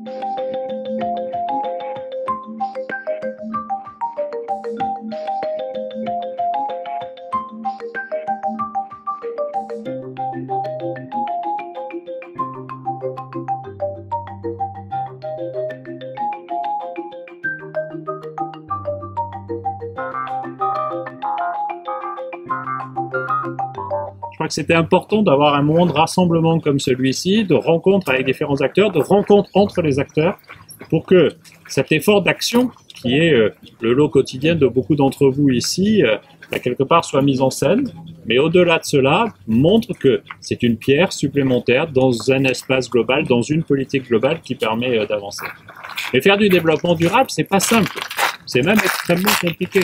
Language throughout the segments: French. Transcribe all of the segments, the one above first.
Je crois que c'était important d'avoir un moment de rassemblement comme celui-ci, de rencontres avec différents acteurs, de rencontres entre les acteurs, pour que cet effort d'action, qui est le lot quotidien de beaucoup d'entre vous ici, quelque part soit mis en scène, mais au-delà de cela, montre que c'est une pierre supplémentaire dans un espace global, dans une politique globale qui permet d'avancer. Mais faire du développement durable, c'est pas simple, c'est même extrêmement compliqué.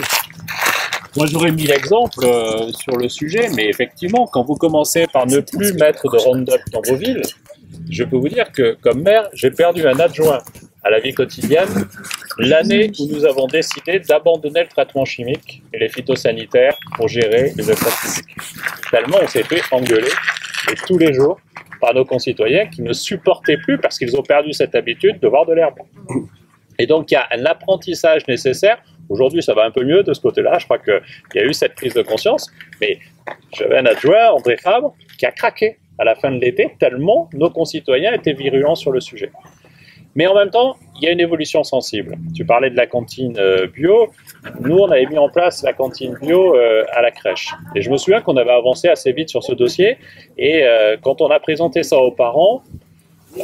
Moi, j'aurais mis l'exemple sur le sujet, mais effectivement, quand vous commencez par ne plus mettre de Roundup dans vos villes, je peux vous dire que, comme maire, j'ai perdu un adjoint à la vie quotidienne l'année où nous avons décidé d'abandonner le traitement chimique et les phytosanitaires pour gérer les espaces publics. Tellement on s'est fait engueuler, et tous les jours, par nos concitoyens qui ne supportaient plus, parce qu'ils ont perdu cette habitude, de voir de l'herbe. Et donc, il y a un apprentissage nécessaire. Aujourd'hui, ça va un peu mieux de ce côté-là. Je crois qu'il y a eu cette prise de conscience. Mais j'avais un adjoint, André Fabre, qui a craqué à la fin de l'été, tellement nos concitoyens étaient virulents sur le sujet. Mais en même temps, il y a une évolution sensible. Tu parlais de la cantine bio. Nous, on avait mis en place la cantine bio à la crèche. Et je me souviens qu'on avait avancé assez vite sur ce dossier. Et quand on a présenté ça aux parents,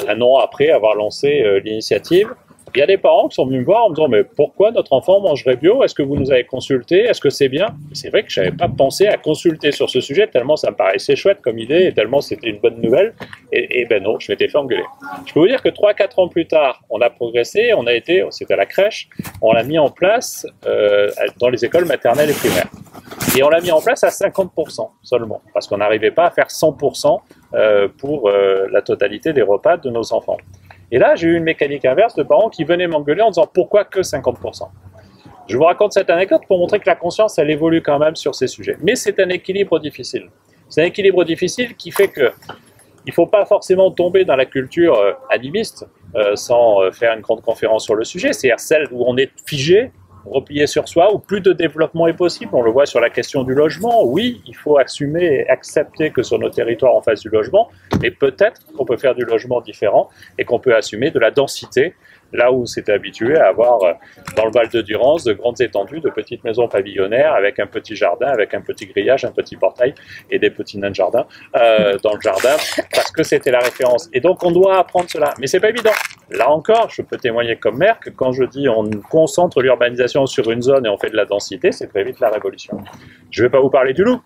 un an après avoir lancé l'initiative, il y a des parents qui sont venus me voir en me disant « Mais pourquoi notre enfant mangerait bio? Est-ce que vous nous avez consulté? Est-ce que c'est bien ?» C'est vrai que je n'avais pas pensé à consulter sur ce sujet, tellement ça me paraissait chouette comme idée, et tellement c'était une bonne nouvelle. Et ben non, je m'étais fait engueuler. Je peux vous dire que 3-4 ans plus tard, on a progressé, on a été, c'était à la crèche, on l'a mis en place dans les écoles maternelles et primaires. Et on l'a mis en place à 50% seulement, parce qu'on n'arrivait pas à faire 100% pour la totalité des repas de nos enfants. Et là, j'ai eu une mécanique inverse de parents qui venaient m'engueuler en disant « Pourquoi que 50% ?» Je vous raconte cette anecdote pour montrer que la conscience, elle évolue quand même sur ces sujets. Mais c'est un équilibre difficile. C'est un équilibre difficile qui fait que il ne faut pas forcément tomber dans la culture animiste sans faire une grande conférence sur le sujet, c'est-à-dire celle où on est figé, replié sur soi, où plus de développement est possible. On le voit sur la question du logement. Oui, il faut assumer et accepter que sur nos territoires on fasse du logement, mais peut-être qu'on peut faire du logement différent et qu'on peut assumer de la densité, là où c'était habitué à avoir dans le Val de Durance de grandes étendues de petites maisons pavillonnaires avec un petit jardin, avec un petit grillage, un petit portail et des petits nains de jardin dans le jardin, parce que c'était la référence. Et donc on doit apprendre cela, mais c'est pas évident. Là encore, je peux témoigner comme maire que quand je dis on concentre l'urbanisation sur une zone et on fait de la densité, c'est très vite la révolution. Je vais pas vous parler du loup.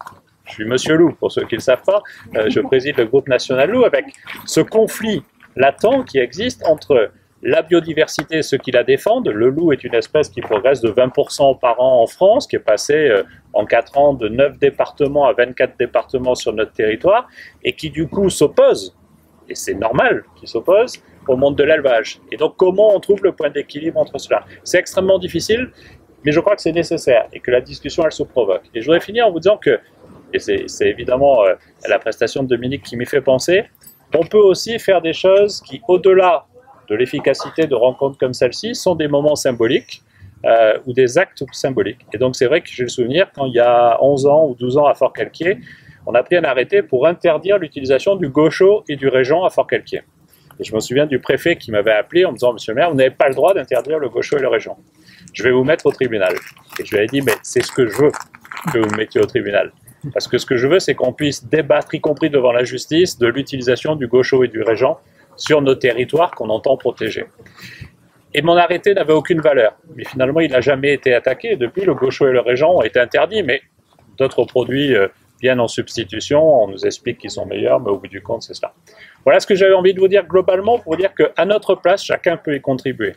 Je suis Monsieur Loup, pour ceux qui ne le savent pas. Je préside le groupe national loup avec ce conflit latent qui existe entre la biodiversité, ceux qui la défendent. Le loup est une espèce qui progresse de 20% par an en France, qui est passée en 4 ans de 9 départements à 24 départements sur notre territoire, et qui du coup s'oppose, et c'est normal qu'il s'oppose, au monde de l'élevage. Et donc comment on trouve le point d'équilibre entre cela? C'est extrêmement difficile, mais je crois que c'est nécessaire, et que la discussion elle se provoque. Et je voudrais finir en vous disant que, et c'est évidemment la prestation de Dominique qui m'y fait penser, on peut aussi faire des choses qui, au-delà de l'efficacité de rencontres comme celle-ci, sont des moments symboliques ou des actes symboliques. Et donc c'est vrai que j'ai le souvenir, quand il y a 11 ans ou 12 ans à Fort-Calquier, on a pris un arrêté pour interdire l'utilisation du gaucho et du régent à Fort-Calquier. Et je me souviens du préfet qui m'avait appelé en me disant « Monsieur le maire, vous n'avez pas le droit d'interdire le gaucho et le régent. Je vais vous mettre au tribunal. » Et je lui ai dit « Mais c'est ce que je veux que vous me mettiez au tribunal. Parce que ce que je veux, c'est qu'on puisse débattre, y compris devant la justice, de l'utilisation du gaucho et du régent sur nos territoires qu'on entend protéger. » Et mon arrêté n'avait aucune valeur. Mais finalement, il n'a jamais été attaqué. Depuis, le gaucho et le régent ont été interdits, mais d'autres produits viennent en substitution. On nous explique qu'ils sont meilleurs, mais au bout du compte, c'est cela. Voilà ce que j'avais envie de vous dire globalement, pour vous dire qu'à notre place, chacun peut y contribuer.